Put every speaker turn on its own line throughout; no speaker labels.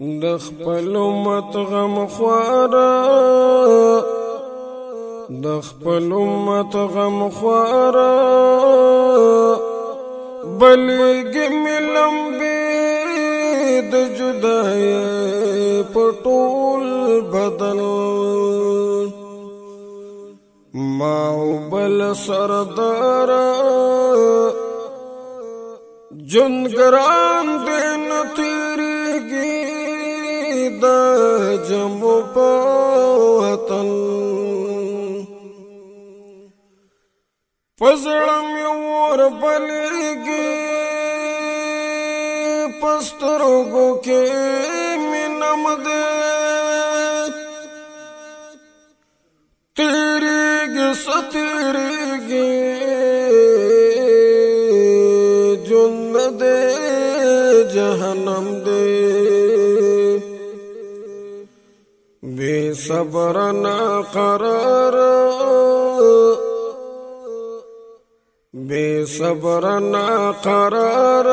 د خپل امت غم خواره د خپل امت غم خواره بلګي ملم به د جدای پټول بدل ما بل سردار جنګران دین تیریږي د جمو په وطن پزړم ور بلېږي پسترګو کې مینم دې تیریږي ستیریږي جن دې جهنم دې بے صبر نا قرار بے صبر نا قرار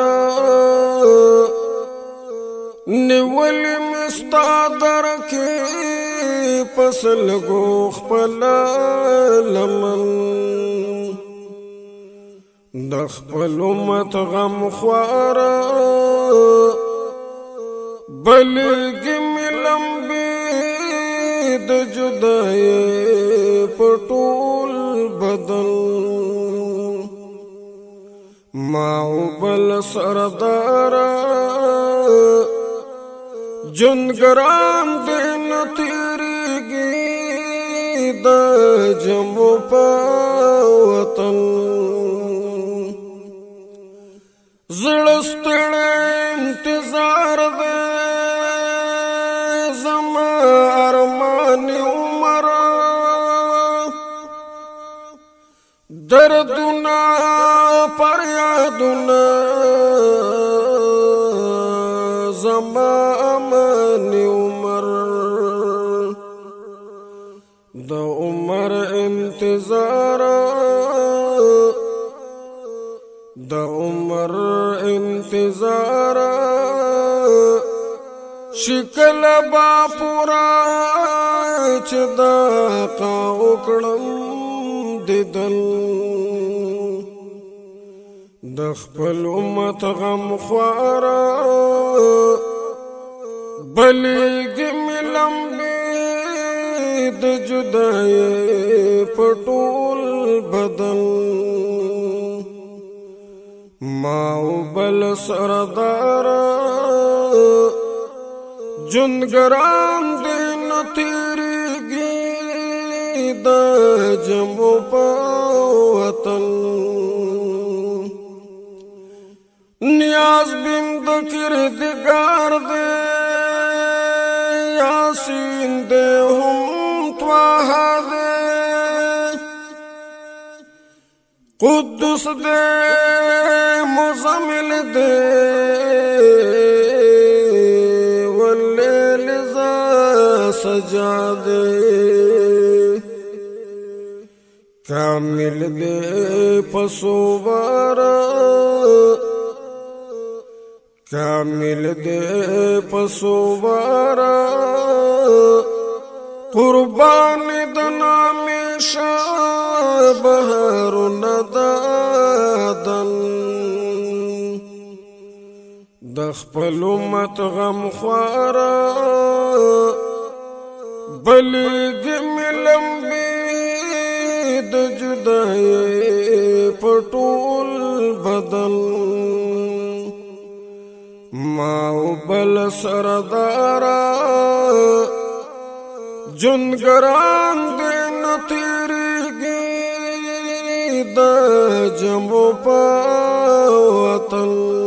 نیول مستادر کی پسل گو خپل لمن د خپل امت غم خواره بلګي ملم به د جدای پټول بدن ما بل سردار جنګران دین تیریږي د جمو په وطن زړستړی انتظار دې زما ارمان عمر دردنا فریادنا زما امان عمر د عمر انتظار د عمر انتظار شکل با پورا چدا کا وکړم دیدن د خپل امت غم خواره بلګي ملم به د جدای پټول بدن ما بل سردار جنګران دین تیریږي د جمو په وطن نیاز بند کردگار دے یاسین دے ہم تواہا دے قدس دے مزمل دے واللیل ذا سجا دے کامل دے پسوبارا کامل دے پسوبارا قربان دنام شاہ بہر ندادن دخپل امت غم خوارا بلګي ملم به د جدای پټول بدن ما بل سردار جنګران دین تیریږي د جمو په وطن